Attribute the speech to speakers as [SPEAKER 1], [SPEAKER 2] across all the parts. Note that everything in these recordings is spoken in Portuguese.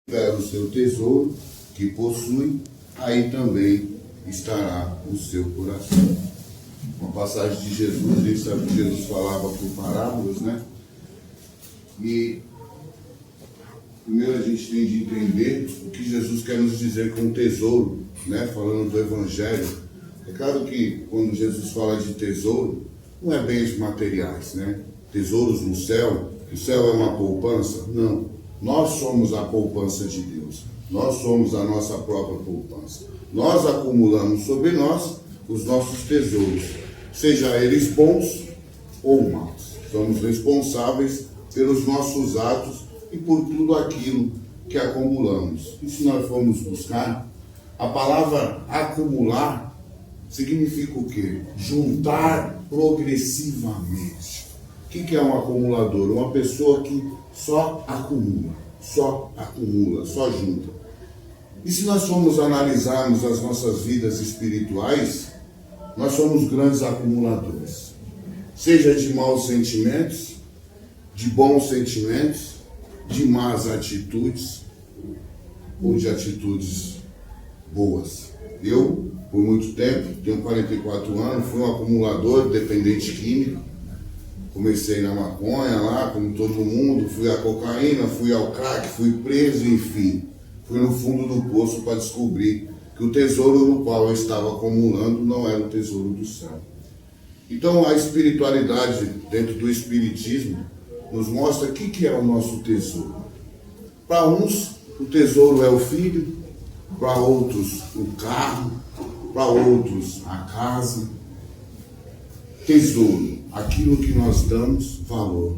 [SPEAKER 1] tiver o seu tesouro que possui, aí também estará o seu coração. Uma passagem de Jesus, a gente sabe que Jesus falava por parábolas, né? E primeiro a gente tem de entender o que Jesus quer nos dizer com tesouro, né? Falando do Evangelho. É claro que quando Jesus fala de tesouro, não é bens materiais, né? Tesouros no céu, o céu é uma poupança? Não. Nós somos a poupança de Deus. Nós somos a nossa própria poupança. Nós acumulamos sobre nós os nossos tesouros, seja eles bons ou maus. Somos responsáveis pelos nossos atos e por tudo aquilo que acumulamos. E se nós formos buscar, a palavra acumular significa o quê? Juntar progressivamente. O que é um acumulador? Uma pessoa que só acumula, só junta. E se nós formos analisarmos as nossas vidas espirituais, nós somos grandes acumuladores. Seja de maus sentimentos, de bons sentimentos, de más atitudes ou de atitudes boas. Eu, por muito tempo, tenho 44 anos, fui um acumulador, dependente químico. Comecei na maconha lá, como todo mundo, fui à cocaína, fui ao crack, fui preso, enfim. Fui no fundo do poço para descobrir que o tesouro no qual eu estava acumulando não era o tesouro do céu. Então a espiritualidade dentro do espiritismo nos mostra o que é o nosso tesouro. Para uns, o tesouro é o filho, para outros, o carro, para outros, a casa. Tesouro, aquilo que nós damos valor,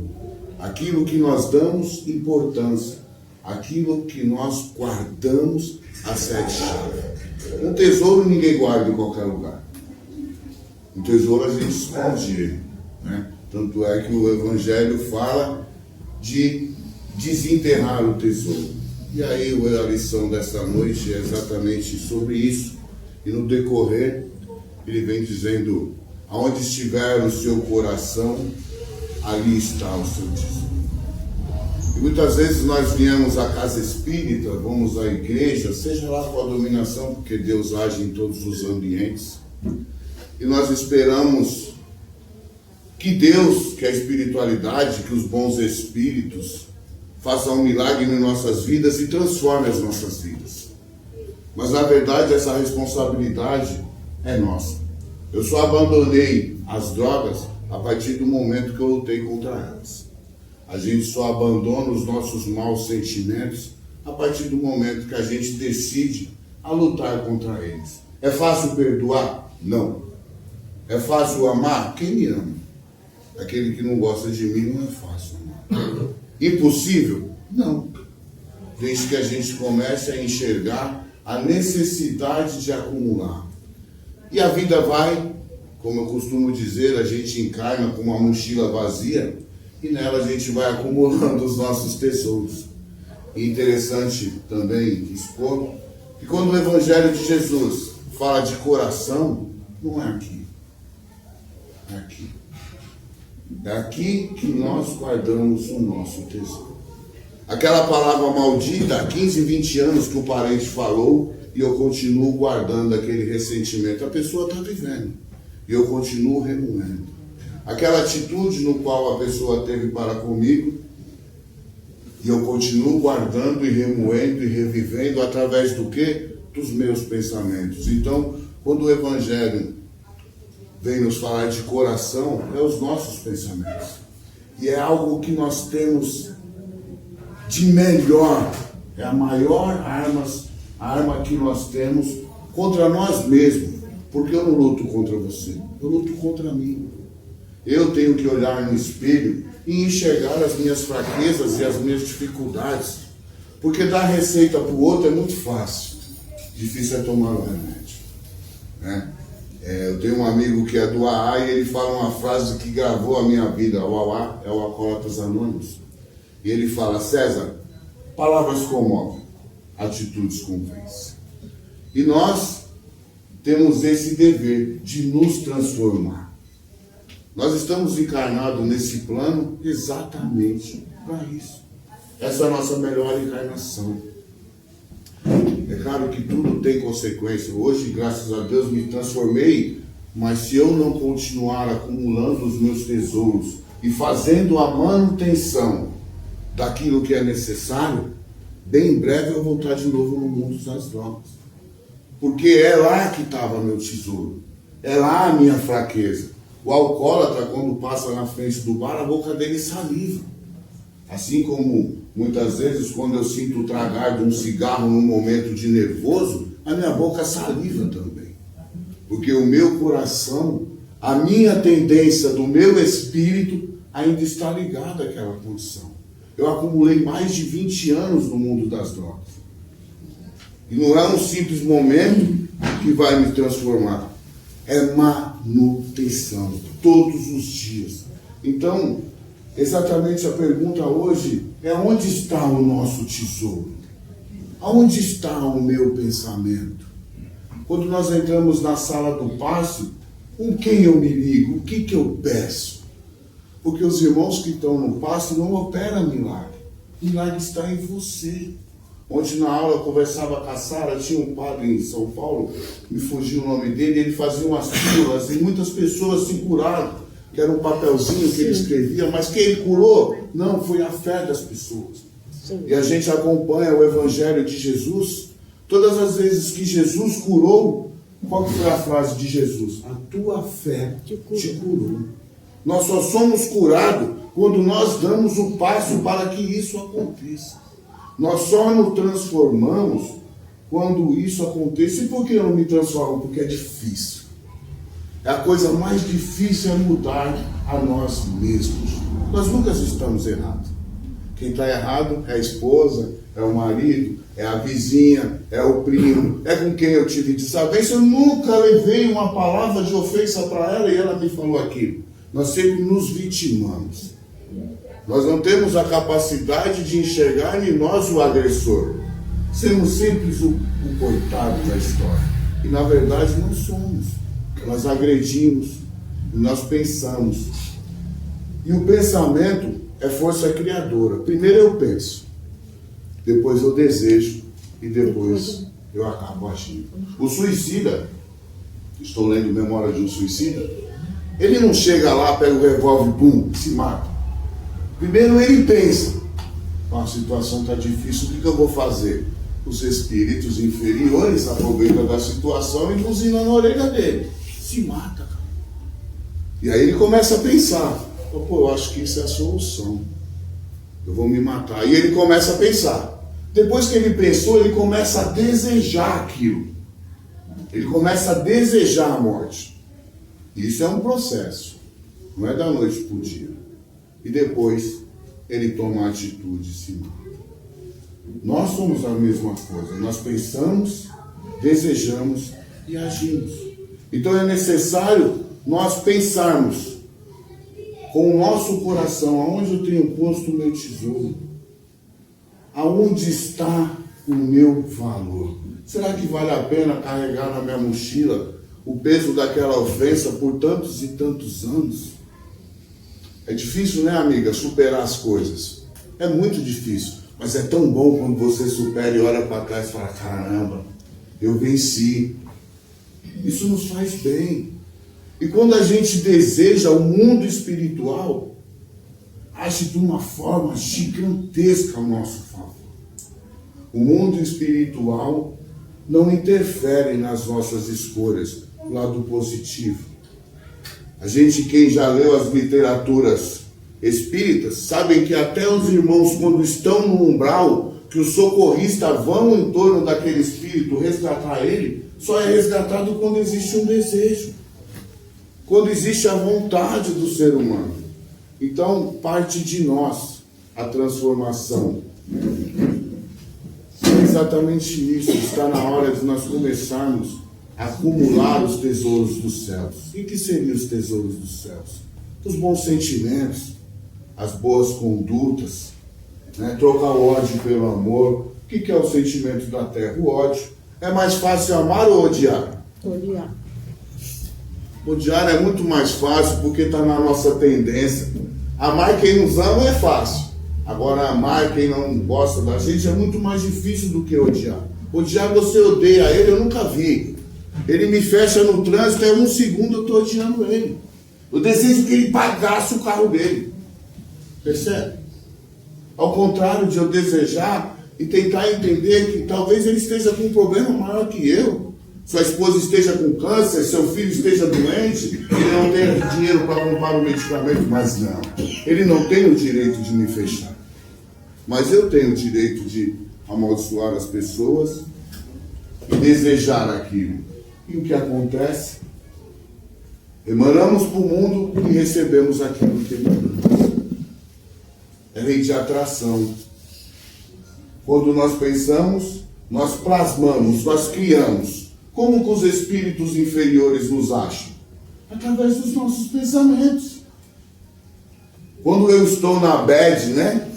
[SPEAKER 1] aquilo que nós damos importância, aquilo que nós guardamos a sete chaves. Um tesouro ninguém guarda em qualquer lugar. Um tesouro a gente esconde ele, né? Tanto é que o Evangelho fala de desenterrar o tesouro. E aí a lição dessa noite é exatamente sobre isso. E no decorrer, ele vem dizendo: aonde estiver o seu coração, ali está o seu tesouro. E muitas vezes nós viemos à casa espírita, vamos à igreja, seja lá com a dominação, porque Deus age em todos os ambientes, e nós esperamos que Deus, que a espiritualidade, que os bons espíritos façam um milagre em nossas vidas e transformem as nossas vidas. Mas na verdade essa responsabilidade é nossa. Eu só abandonei as drogas a partir do momento que eu lutei contra elas. A gente só abandona os nossos maus sentimentos a partir do momento que a gente decide a lutar contra eles. É fácil perdoar? Não. É fácil amar? Quem me ama? Aquele que não gosta de mim não é fácil amar. Impossível? Não. Desde que a gente comece a enxergar a necessidade de acumular. E a vida vai, como eu costumo dizer, a gente encarna com uma mochila vazia e nela a gente vai acumulando os nossos tesouros. E interessante também expor que quando o Evangelho de Jesus fala de coração, não é aqui. É aqui. É aqui que nós guardamos o nosso tesouro. Aquela palavra maldita, há 15, 20 anos que o parente falou, e eu continuo guardando aquele ressentimento. A pessoa está vivendo. E eu continuo remoendo. Aquela atitude no qual a pessoa teve para comigo, e eu continuo guardando e remoendo e revivendo através do quê? Dos meus pensamentos. Então, quando o Evangelho vem nos falar de coração, é os nossos pensamentos. E é algo que nós temos de melhor. É a maior arma que nós temos contra nós mesmos. Porque eu não luto contra você, eu luto contra mim. Eu tenho que olhar no espelho e enxergar as minhas fraquezas e as minhas dificuldades. Porque dar receita para o outro é muito fácil. Difícil é tomar o remédio, né? Eu tenho um amigo que é do AA e ele fala uma frase que gravou a minha vida. O AA é o Alcoólatras Anônimos. E ele fala: César, palavras comovem, atitudes convencem. E nós temos esse dever de nos transformar. Nós estamos encarnados nesse plano exatamente para isso. Essa é a nossa melhor encarnação. claro que tudo tem consequência. Hoje, graças a Deus, me transformei, mas se eu não continuar acumulando os meus tesouros e fazendo a manutenção daquilo que é necessário, bem em breve eu vou voltar de novo no mundo das drogas. Porque é lá que estava meu tesouro. É lá a minha fraqueza. O alcoólatra, quando passa na frente do bar, a boca dele saliva. Assim como muitas vezes, quando eu sinto o tragar de um cigarro num momento de nervoso, a minha boca saliva também. Porque o meu coração, a minha tendência do meu espírito ainda está ligada àquela condição. Eu acumulei mais de 20 anos no mundo das drogas. E não é um simples momento que vai me transformar. É manutenção, todos os dias. Então, exatamente a pergunta hoje é: onde está o nosso tesouro? Aonde está o meu pensamento? Quando nós entramos na sala do passe, com quem eu me ligo? O que eu peço? Porque os irmãos que estão no passe não operam milagre. O milagre está em você. Ontem na aula eu conversava com a Sara, tinha um padre em São Paulo, me fugiu o nome dele, ele fazia umas pílulas e muitas pessoas se curaram, que era um papelzinho que ele escrevia, mas quem ele curou? Não, foi a fé das pessoas. Sim. E a gente acompanha o Evangelho de Jesus, todas as vezes que Jesus curou, qual que foi a frase de Jesus? A tua fé te curou. Nós só somos curados quando nós damos o passo para que isso aconteça. Nós só nos transformamos quando isso acontece. E por que eu não me transformo? Porque é difícil. A coisa mais difícil é mudar a nós mesmos. Nós nunca estamos errados. Quem está errado é a esposa, é o marido, é a vizinha, é o primo, é com quem eu tive desavença. Eu nunca levei uma palavra de ofensa para ela e ela me falou aquilo. Nós sempre nos vitimamos. Nós não temos a capacidade de enxergar em nós o agressor. Somos sempre o coitado da história. E na verdade não somos. Nós agredimos, nós pensamos. E o pensamento é força criadora. Primeiro eu penso, depois eu desejo e depois eu acabo agindo. O suicida, estou lendo Memória de um Suicida, ele não chega lá, pega o revólver, pum, se mata. Primeiro ele pensa: a situação está difícil, o que eu vou fazer? Os espíritos inferiores aproveitam da situação e buzinam na orelha dele. Se mata, cara. E aí ele começa a pensar: pô, eu acho que isso é a solução. Eu vou me matar. E ele começa a pensar. Depois que ele pensou, ele começa a desejar aquilo. Ele começa a desejar a morte. Isso é um processo. Não é da noite para o dia. E depois ele toma a atitude e se mata. Nós somos a mesma coisa. Nós pensamos, desejamos e agimos. Então é necessário nós pensarmos com o nosso coração: aonde eu tenho posto o meu tesouro? Aonde está o meu valor? Será que vale a pena carregar na minha mochila o peso daquela ofensa por tantos e tantos anos? É difícil, né, amiga, superar as coisas. É muito difícil. Mas é tão bom quando você supera e olha para trás e fala: caramba, eu venci. Isso nos faz bem. E quando a gente deseja o mundo espiritual, age de uma forma gigantesca ao nosso favor. O mundo espiritual não interfere nas nossas escolhas, do lado positivo. A gente, quem já leu as literaturas espíritas, sabem que até os irmãos, quando estão no umbral, que os socorristas vão em torno daquele espírito resgatar ele, só é resgatado quando existe um desejo, quando existe a vontade do ser humano. Então, parte de nós a transformação. É exatamente isso. Está na hora de nós começarmos a acumular os tesouros dos céus. E o que seriam os tesouros dos céus? Os bons sentimentos, as boas condutas, né? Trocar o ódio pelo amor. O que é o sentimento da terra? O ódio. É mais fácil amar ou odiar?
[SPEAKER 2] Odiar.
[SPEAKER 1] Odiar é muito mais fácil porque está na nossa tendência. Amar quem nos ama é fácil. Agora, amar quem não gosta da gente é muito mais difícil do que odiar. Odiar, você odeia ele, eu nunca vi. Ele me fecha no trânsito, é um segundo eu estou odiando ele. Eu desejo que ele pagasse o carro dele. Percebe? Ao contrário de eu desejar e tentar entender que talvez ele esteja com um problema maior que eu. Sua esposa esteja com câncer, seu filho esteja doente, ele não tem dinheiro para comprar o medicamento, mas não. Ele não tem o direito de me fechar. Mas eu tenho o direito de amaldiçoar as pessoas e desejar aquilo. E o que acontece? Emanamos para o mundo e recebemos aquilo que emanamos. É lei de atração. Quando nós pensamos, nós plasmamos, nós criamos. Como que os espíritos inferiores nos acham? Através dos nossos pensamentos. Quando eu estou na bad, né?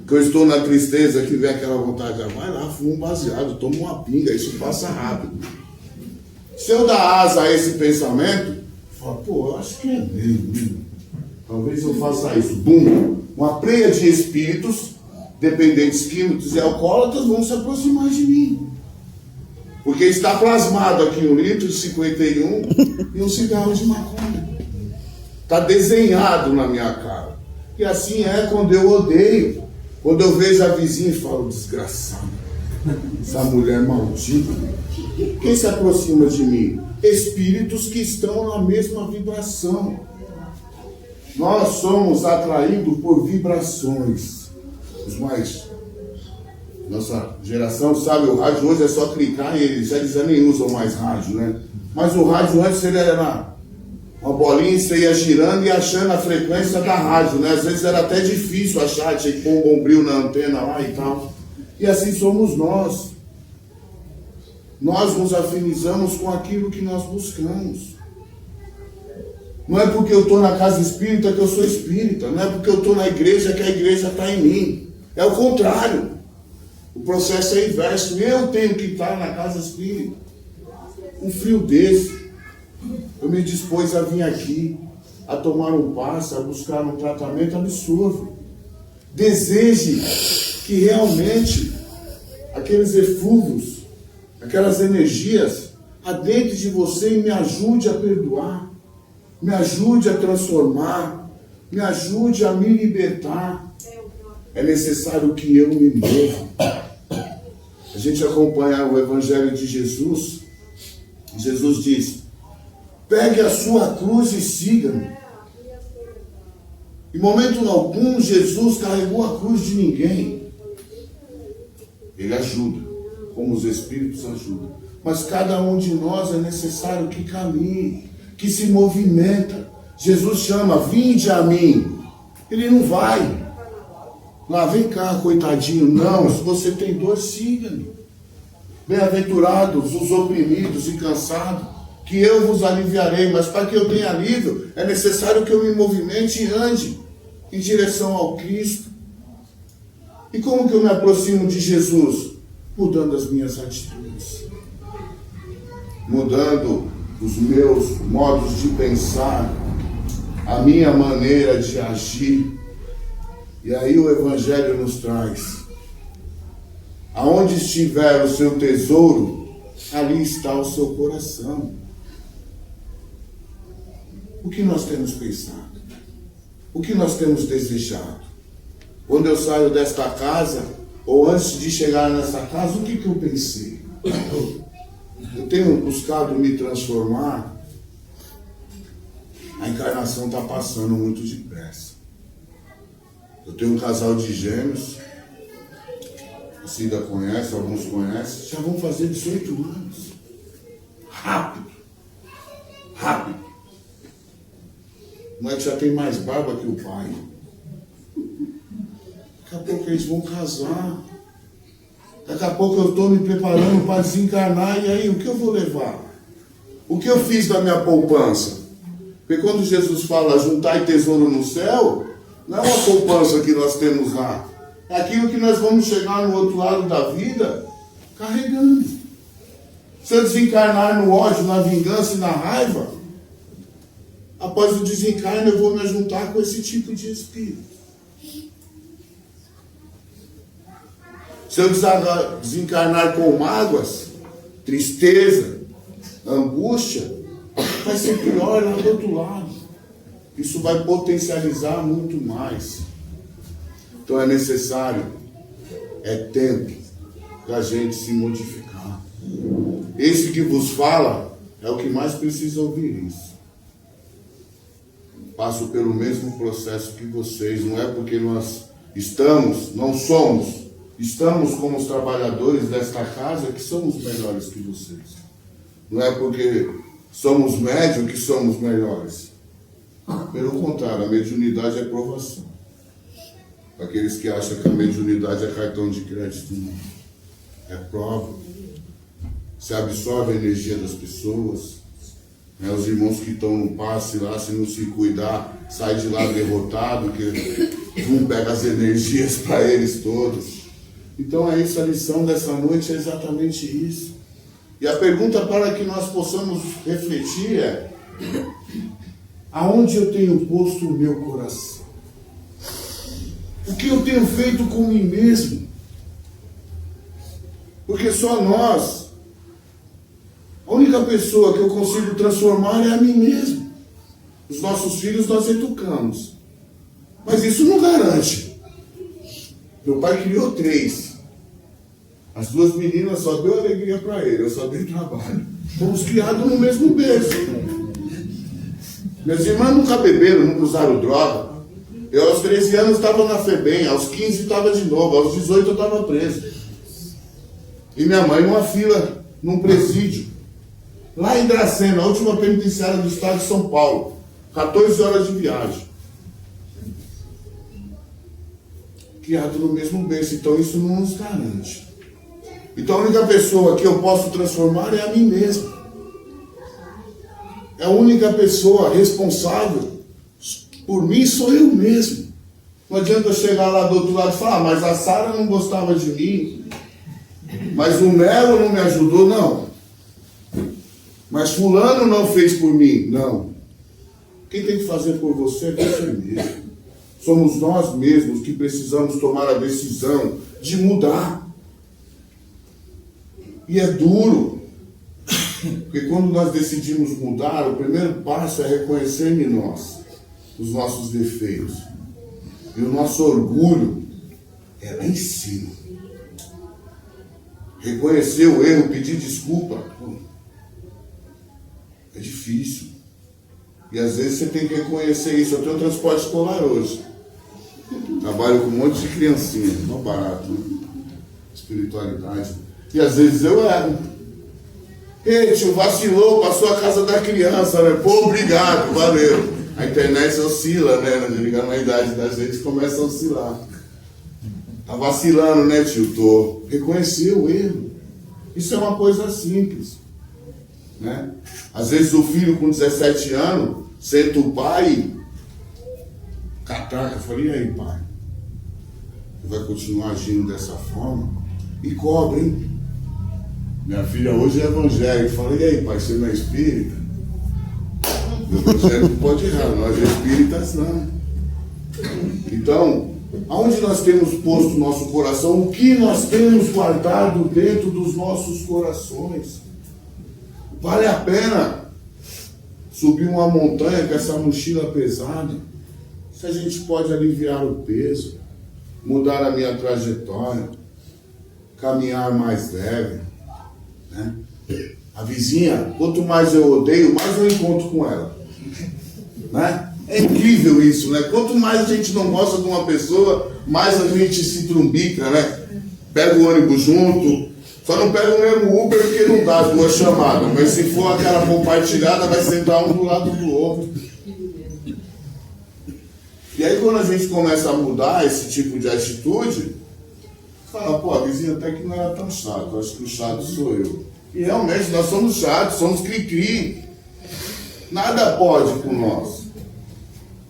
[SPEAKER 1] Que eu estou na tristeza, que vem aquela vontade, vai lá, fuma um baseado, toma uma pinga, isso passa rápido. Se eu dar asa a esse pensamento, eu falo, pô, eu acho que é mesmo. Talvez eu faça isso. Bum! Uma pleia de espíritos, dependentes químicos e alcoólatras, vão se aproximar de mim. Porque está plasmado aqui 1 litro de 51 e um cigarro de maconha. Está desenhado na minha cara. E assim é quando eu odeio. Quando eu vejo a vizinha e falo, desgraçado, essa mulher maldita. Quem se aproxima de mim? Espíritos que estão na mesma vibração. Nós somos atraídos por vibrações. Os mais... Nossa geração sabe, o rádio hoje é só clicar e eles já nem usam mais rádio, né? Mas o rádio antes ele era uma bolinha, você ia girando e achando a frequência da rádio, né? Às vezes era até difícil achar, tinha que pôr um bombril na antena lá e tal. E assim somos nós. Nós nos afinizamos com aquilo que nós buscamos. Não é porque eu estou na casa espírita que eu sou espírita, não é porque eu estou na igreja que a igreja está em mim. É o contrário. O processo é inverso. Eu tenho que estar na casa espírita. Um frio desse, eu me dispus a vir aqui, a tomar um passe, a buscar um tratamento absurdo. Deseje que realmente aqueles eflúvios, aquelas energias, adentre de você e me ajude a perdoar, me ajude a transformar, me ajude a me libertar. É necessário que eu me mova. A gente acompanha o Evangelho de Jesus. Jesus diz, pegue a sua cruz e siga-me. Em momento algum, Jesus carregou a cruz de ninguém. Ele ajuda, como os Espíritos ajudam. Mas cada um de nós é necessário que caminhe, que se movimenta. Jesus chama, vinde a mim. Ele não vai. Lá, vem cá, coitadinho. Não, se você tem dor, siga-me. Bem-aventurados os oprimidos e cansados, que eu vos aliviarei. Mas para que eu tenha alívio, é necessário que eu me movimente e ande em direção ao Cristo. E como que eu me aproximo de Jesus? Mudando as minhas atitudes. Mudando os meus modos de pensar, a minha maneira de agir. E aí o Evangelho nos traz, aonde estiver o seu tesouro, ali está o seu coração. O que nós temos pensado? O que nós temos desejado? Quando eu saio desta casa, ou antes de chegar nessa casa, o que eu pensei? Eu tenho buscado me transformar. A encarnação está passando muito depressa. Eu tenho um casal de gêmeos, a Cida conhece, alguns conhecem, já vão fazer 18 anos. Rápido. Rápido. Não é que já tem mais barba que o pai. Daqui a pouco eles vão casar. Daqui a pouco eu estou me preparando para desencarnar. E aí, o que eu vou levar? O que eu fiz da minha poupança? Porque quando Jesus fala juntar tesouro no céu, não é uma poupança que nós temos lá. É aquilo que nós vamos chegar no outro lado da vida carregando. Se eu desencarnar no ódio, na vingança e na raiva, após o desencarne eu vou me juntar com esse tipo de espírito. Se eu desencarnar com mágoas, tristeza, angústia, vai ser pior lá do outro lado. Isso vai potencializar muito mais. Então é necessário, é tempo da gente se modificar. Esse que vos fala é o que mais precisa ouvir isso. Passo pelo mesmo processo que vocês, não é porque nós estamos, não somos, estamos como os trabalhadores desta casa que somos melhores que vocês. Não é porque somos médios que somos melhores. Pelo contrário, a mediunidade é provação. Aqueles que acham que a mediunidade é cartão de crédito, não. É prova. Você absorve a energia das pessoas. Né? Os irmãos que estão no passe lá, se não se cuidar, sai de lá derrotado, que um pega as energias para eles todos. Então é isso, a lição dessa noite é exatamente isso. E a pergunta para que nós possamos refletir é: aonde eu tenho posto o meu coração? O que eu tenho feito com mim mesmo? Porque só nós, a única pessoa que eu consigo transformar é a mim mesmo. Os nossos filhos nós educamos, mas isso não garante. Meu pai criou 3. As 2 meninas só deu alegria para ele, eu só dei trabalho. Fomos criados no mesmo berço. Minhas irmãs nunca beberam, nunca usaram droga. Eu aos 13 anos estava na FEBEM, aos 15 estava de novo, aos 18 eu estava preso. E minha mãe numa fila, num presídio. Lá em Dracena, a última penitenciária do estado de São Paulo. 14 horas de viagem. Criado no mesmo berço, então isso não nos garante. Então a única pessoa que eu posso transformar é a mim mesmo. É a única pessoa responsável por mim sou eu mesmo. Não adianta eu chegar lá do outro lado e falar, mas a Sara não gostava de mim, mas o Melo não me ajudou, não. Mas fulano não fez por mim, não. Quem tem que fazer por você é você mesmo. Somos nós mesmos que precisamos tomar a decisão de mudar. E é duro, porque quando nós decidimos mudar, o primeiro passo é reconhecer em nós os nossos defeitos. E o nosso orgulho é lá em cima. Reconhecer o erro, pedir desculpa, é difícil. E às vezes você tem que reconhecer isso. Eu tenho transporte escolar hoje. Trabalho com um monte de criancinha, não barato, né? Espiritualidade. E às vezes eu erro. Ei, tio, vacilou, passou a casa da criança, né? Pô, obrigado, valeu. A internet oscila, né? Na idade da gente começa a oscilar. Tá vacilando, né, tio? Tô. Reconhecer o erro. Isso é uma coisa simples, né? Às vezes o filho com 17 anos senta o pai, catraca, eu falei, e aí, pai? Você vai continuar agindo dessa forma? E cobra, hein? Minha filha hoje é evangélica. Eu falei, e aí, pai, você não é espírita? O evangélico pode errar, nós espíritas não. Então, aonde nós temos posto nosso coração? O que nós temos guardado dentro dos nossos corações? Vale a pena subir uma montanha com essa mochila pesada? Se a gente pode aliviar o peso, mudar a minha trajetória, caminhar mais leve, né? A vizinha, quanto mais eu odeio, mais eu encontro com ela, né? É incrível isso, né? Quanto mais a gente não gosta de uma pessoa, mais a gente se trumbica, né? Pega o ônibus junto, só não pega o mesmo Uber porque não dá as 2 chamadas, mas se for aquela compartilhada, vai sentar um do lado do outro. E aí quando a gente começa a mudar esse tipo de atitude, fala, pô, a vizinha até que não era tão chato, acho que o chato sou eu. E realmente nós somos chatos, somos cri-cri. Nada pode com nós,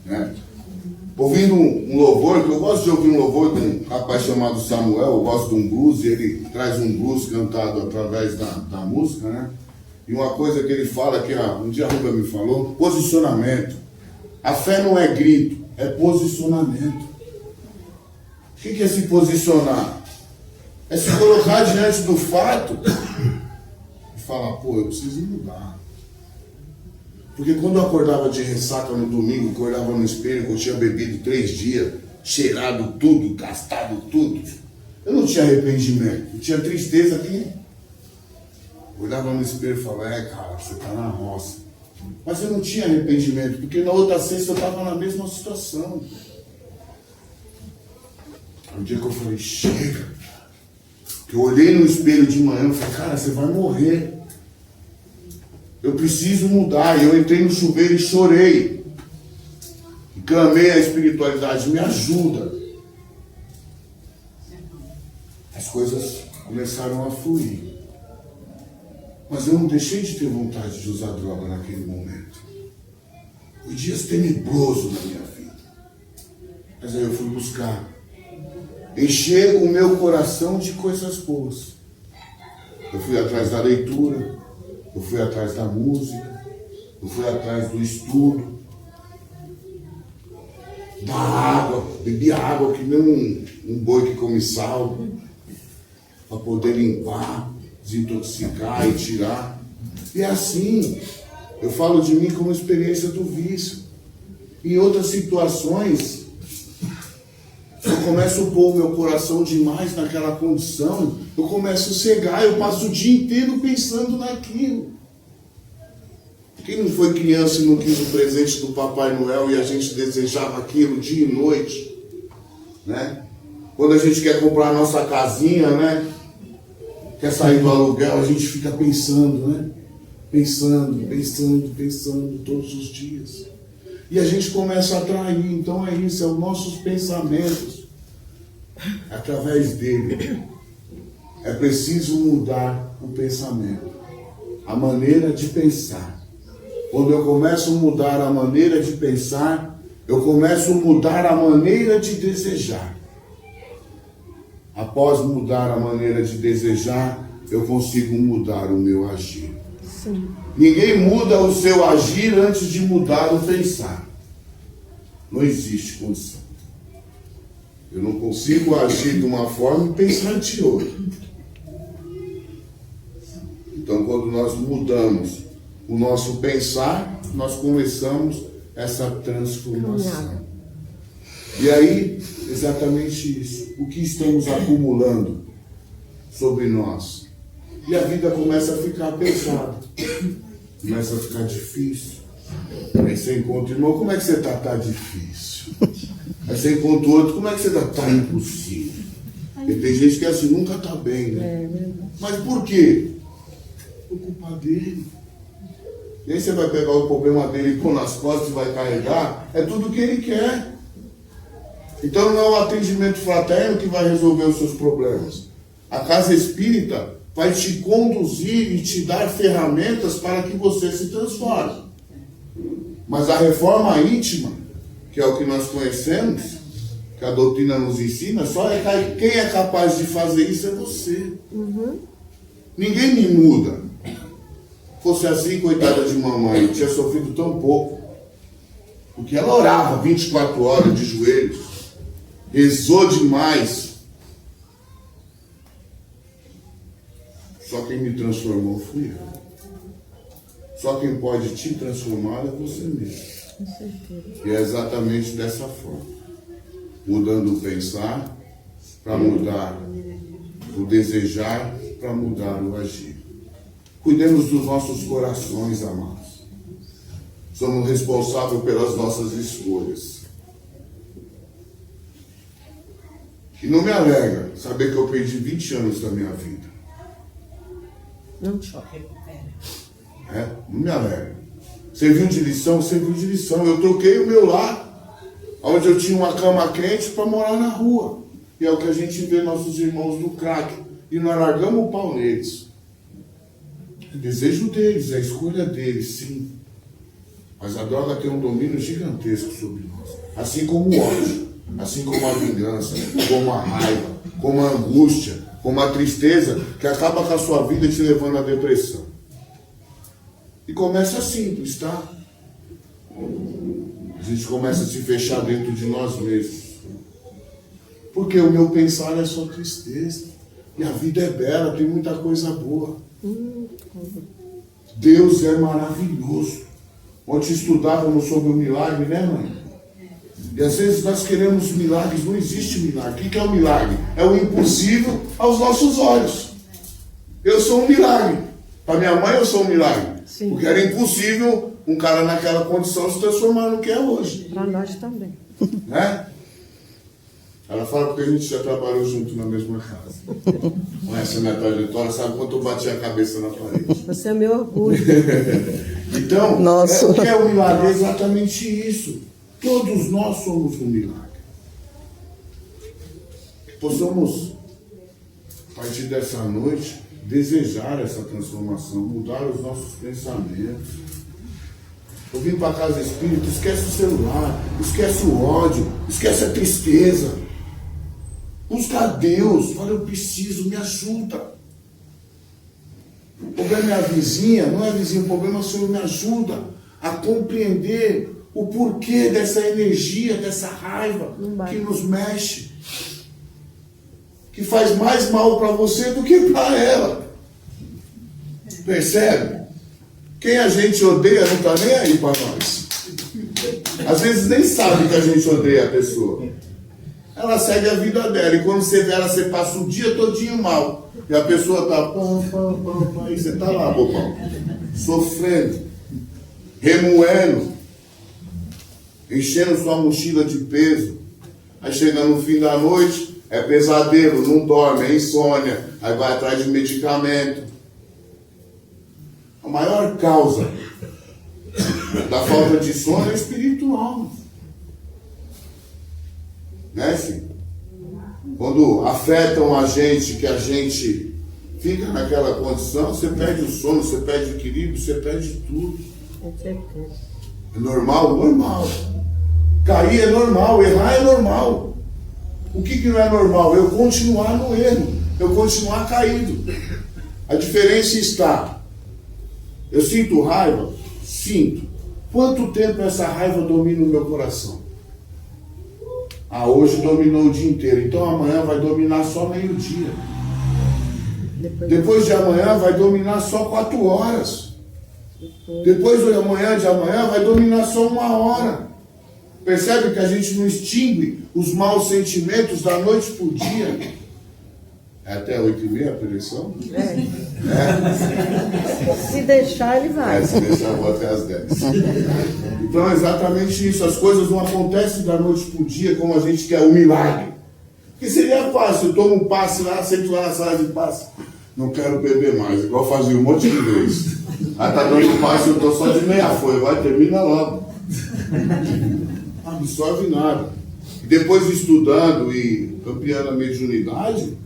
[SPEAKER 1] né? Ouvindo um louvor, que eu gosto de ouvir um louvor de um rapaz chamado Samuel, eu gosto de um blues, e ele traz um blues cantado através da música, né? E uma coisa que ele fala, que um dia a Ruba me falou, posicionamento. A fé não é grito, é posicionamento. O que é se posicionar? É se colocar diante do fato e falar, pô, eu preciso mudar. Porque quando eu acordava de ressaca no domingo, acordava no espelho, que eu tinha bebido 3 dias, cheirado tudo, gastado tudo, eu não tinha arrependimento, eu tinha tristeza aqui. Olhava no espelho e falava, cara, você tá na roça. Mas eu não tinha arrependimento, porque na outra sexta eu estava na mesma situação. Um dia que eu falei, chega. Que eu olhei no espelho de manhã e falei, cara, você vai morrer. Eu preciso mudar. E eu entrei no chuveiro e chorei. E clamei a espiritualidade, me ajuda. As coisas começaram a fluir. Mas eu não deixei de ter vontade de usar droga naquele momento. Foi dias tenebrosos na minha vida. Mas aí eu fui buscar. Encher o meu coração de coisas boas. Eu fui atrás da leitura. Eu fui atrás da música. Eu fui atrás do estudo. Da água. Bebi água que nem um boi que come sal. Para poder limpar, desintoxicar e tirar. E é assim, eu falo de mim como experiência do vício. Em outras situações, eu começo a pôr o meu coração demais naquela condição, eu começo a cegar, eu passo o dia inteiro pensando naquilo. Quem não foi criança e não quis o presente do Papai Noel e a gente desejava aquilo dia e noite, né? Quando a gente quer comprar a nossa casinha, né? Quer sair do aluguel, a gente fica pensando, né? Pensando todos os dias. E a gente começa a atrair. Então é isso, é os nossos pensamentos. Através dele. É preciso mudar o pensamento. A maneira de pensar. Quando eu começo a mudar a maneira de pensar, eu começo a mudar a maneira de desejar. Após mudar a maneira de desejar, eu consigo mudar o meu agir. Sim. Ninguém muda o seu agir antes de mudar o pensar. Não existe condição. Eu não consigo agir de uma forma e pensar de outra. Então, quando nós mudamos o nosso pensar, nós começamos essa transformação. E aí, exatamente isso. O que estamos acumulando sobre nós? E a vida começa a ficar pesada. Começa a ficar difícil. Aí você encontra o irmão, como é que você está? Tá difícil. Aí você encontra o outro, como é que você está? Tá impossível. Porque tem gente que é assim, nunca está bem, né? Mas por quê? Por culpa dele. E aí você vai pegar o problema dele e pôr nas costas e vai carregar. É tudo o que ele quer. Então não é o atendimento fraterno que vai resolver os seus problemas. A casa espírita vai te conduzir e te dar ferramentas para que você se transforme. Mas a reforma íntima, que é o que nós conhecemos, que a doutrina nos ensina, só quem é capaz de fazer isso é você. Ninguém me muda. Fosse assim, coitada de mamãe, tinha sofrido tão pouco. Porque ela orava 24 horas de joelhos, rezou demais. Só quem me transformou fui eu. Só quem pode te transformar é você mesmo. Com certeza. E é exatamente dessa forma. Mudando o pensar para mudar o desejar, para mudar o agir. Cuidemos dos nossos corações, amados. Somos responsáveis pelas nossas escolhas. E não me alegra saber que eu perdi 20 anos da minha vida.
[SPEAKER 2] Não te recupera.
[SPEAKER 1] Não me alegra. Serviu de lição, serviu de lição. Eu troquei o meu lar, onde eu tinha uma cama quente, para morar na rua. E é o que a gente vê nossos irmãos no crack. E nós largamos o pau neles. É o desejo deles, é a escolha deles, sim. Mas a droga tem um domínio gigantesco sobre nós. Assim como o ódio, assim como a vingança, como a raiva, como a angústia, como a tristeza, que acaba com a sua vida te levando à depressão. E começa simples, tá? A gente começa a se fechar dentro de nós mesmos. Porque o meu pensar é só tristeza. E a vida é bela, tem muita coisa boa. Deus é maravilhoso. Ontem estudávamos sobre o milagre, né, mãe? E às vezes nós queremos milagres, não existe milagre. O que é o milagre? É o impossível aos nossos olhos. Eu sou um milagre. Para minha mãe eu sou um milagre.
[SPEAKER 2] Sim.
[SPEAKER 1] Porque era impossível um cara naquela condição se transformar no que é hoje.
[SPEAKER 2] Para nós também.
[SPEAKER 1] Né? Ela fala porque a gente já trabalhou junto na mesma casa. Conhece a minha trajetória, sabe quanto eu bati a cabeça na parede.
[SPEAKER 2] Você é meu orgulho.
[SPEAKER 1] Então,
[SPEAKER 3] Nossa.
[SPEAKER 1] o que é o milagre? É exatamente isso. Todos nós somos um milagre. Que possamos, a partir dessa noite, desejar essa transformação, mudar os nossos pensamentos. Eu vim para a casa espírita, esquece o celular, esquece o ódio, esquece a tristeza. Busca a Deus, fala, eu preciso, me ajuda. O problema é a vizinha, não é a vizinha, o problema é o Senhor me ajuda a compreender o porquê dessa energia, dessa raiva que nos mexe, que faz mais mal para você do que para ela. Percebe? Quem a gente odeia não está nem aí para nós. Às vezes nem sabe que a gente odeia a pessoa. Ela segue a vida dela e quando você vê ela, você passa o dia todinho mal. E a pessoa está e você está lá, bobão, sofrendo, remoendo, enchendo sua mochila de peso. Aí chega no fim da noite, é pesadelo, não dorme, é insônia, aí vai atrás de medicamento. A maior causa da falta de sono é espiritual. Né, sim? Quando afetam a gente, que a gente fica naquela condição, você perde o sono, você perde o equilíbrio, você perde tudo.
[SPEAKER 2] Com certeza.
[SPEAKER 1] É normal? Normal. Cair é normal, errar é normal. O que não é normal? Eu continuar no erro, eu continuar caído. A diferença está, eu sinto raiva? Sinto. Quanto tempo essa raiva domina o meu coração? Ah, hoje dominou o dia inteiro, então amanhã vai dominar só meio-dia. Depois de amanhã vai dominar só 4 horas. Depois de amanhã vai dominar só 1 hora. Percebe que a gente não extingue os maus sentimentos da noite pro dia? É até 8h30 a preleção?
[SPEAKER 2] Se deixar, ele vai.
[SPEAKER 1] Se deixar, eu vou até às 10. Então é exatamente isso. As coisas não acontecem da noite pro dia como a gente quer, o milagre. Porque seria fácil, eu tomo um passe lá, sento lá na sala de passe. Não quero beber mais, igual fazia um monte de vezes. Aí tá dando passe, eu tô só de meia folha, vai, termina logo. Não absorve nada. E depois estudando e ampliando a mediunidade,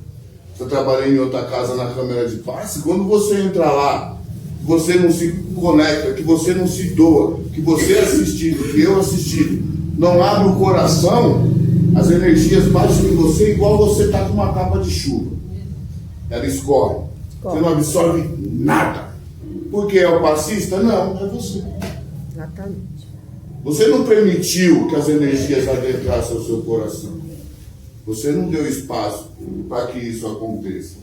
[SPEAKER 1] eu trabalhei em outra casa na câmera de passe, quando você entra lá, que você não se conecta, que você não se doa, que você é assistido, que eu assistido, não abre o coração, as energias baixam em você igual você está com uma capa de chuva. Ela escorre. Você não absorve nada. Porque é o passista? Não, é você.
[SPEAKER 2] Exatamente.
[SPEAKER 1] Você não permitiu que as energias adentrassem o seu coração. Você não deu espaço para que isso aconteça.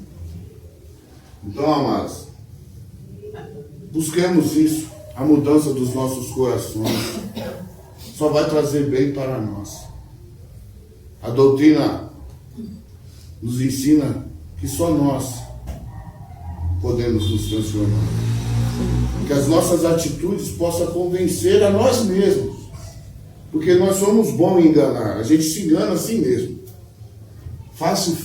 [SPEAKER 1] Então, amados, busquemos isso, a mudança dos nossos corações. Só vai trazer bem para nós. A doutrina nos ensina que só nós podemos nos transformar. Que as nossas atitudes possam convencer a nós mesmos. Porque nós somos bons em enganar. A gente se engana assim mesmo. Fácil.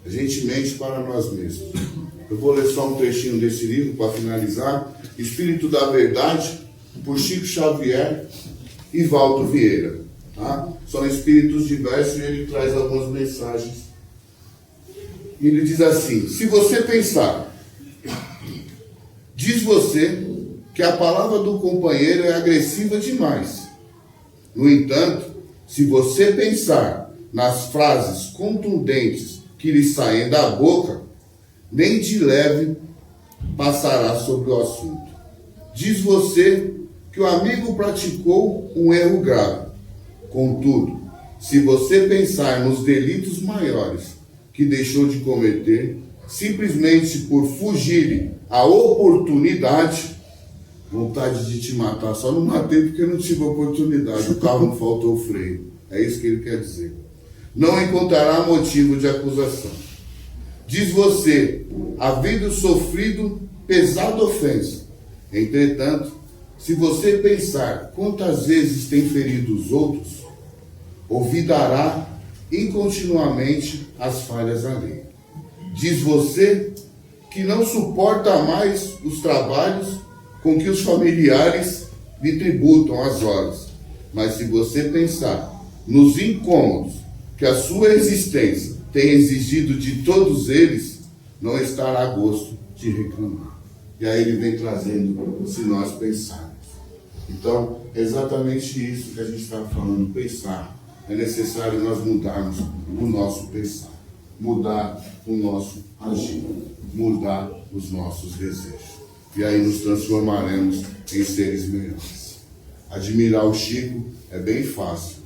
[SPEAKER 1] A gente mente para nós mesmos. Eu vou ler só um trechinho desse livro para finalizar. Espírito da Verdade, por Chico Xavier e Valdo Vieira. Tá? São espíritos diversos e ele traz algumas mensagens. Ele diz assim: se você pensar, diz você que a palavra do companheiro é agressiva demais. No entanto, se você pensar nas frases contundentes que lhe saem da boca, nem de leve passará sobre o assunto. Diz você que o amigo praticou um erro grave. Contudo, se você pensar nos delitos maiores, que deixou de cometer, simplesmente por fugir à oportunidade, vontade de te matar. Só não matei porque não tive oportunidade, o carro não faltou o freio. É isso que ele quer dizer. Não encontrará motivo de acusação. Diz você, havendo sofrido pesada ofensa. Entretanto, se você pensar quantas vezes tem ferido os outros, olvidará incontinuamente as falhas alheias. Diz você que não suporta mais os trabalhos com que os familiares lhe tributam as horas. Mas se você pensar nos incômodos que a sua existência tem exigido de todos eles, não estará a gosto de reclamar. E aí ele vem trazendo, se nós pensarmos. Então, é exatamente isso que a gente está falando, pensar. É necessário nós mudarmos o nosso pensar, mudar o nosso agir, mudar os nossos desejos. E aí nos transformaremos em seres melhores. Admirar o Chico é bem fácil.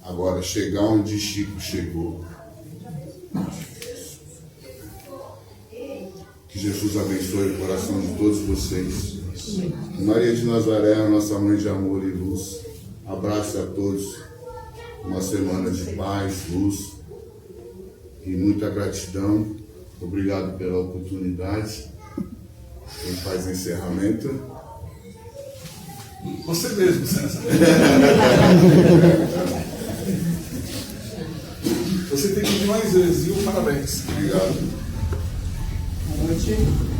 [SPEAKER 1] Agora, chegar onde Chico chegou. Que Jesus abençoe o coração de todos vocês. Maria de Nazaré, a nossa mãe de amor e luz, abrace a todos. Uma semana de paz, luz e muita gratidão. Obrigado pela oportunidade. Quem faz o encerramento?
[SPEAKER 3] Você mesmo, César. Você tem que ir mais vezes, viu? Parabéns.
[SPEAKER 1] Obrigado.
[SPEAKER 3] Boa noite.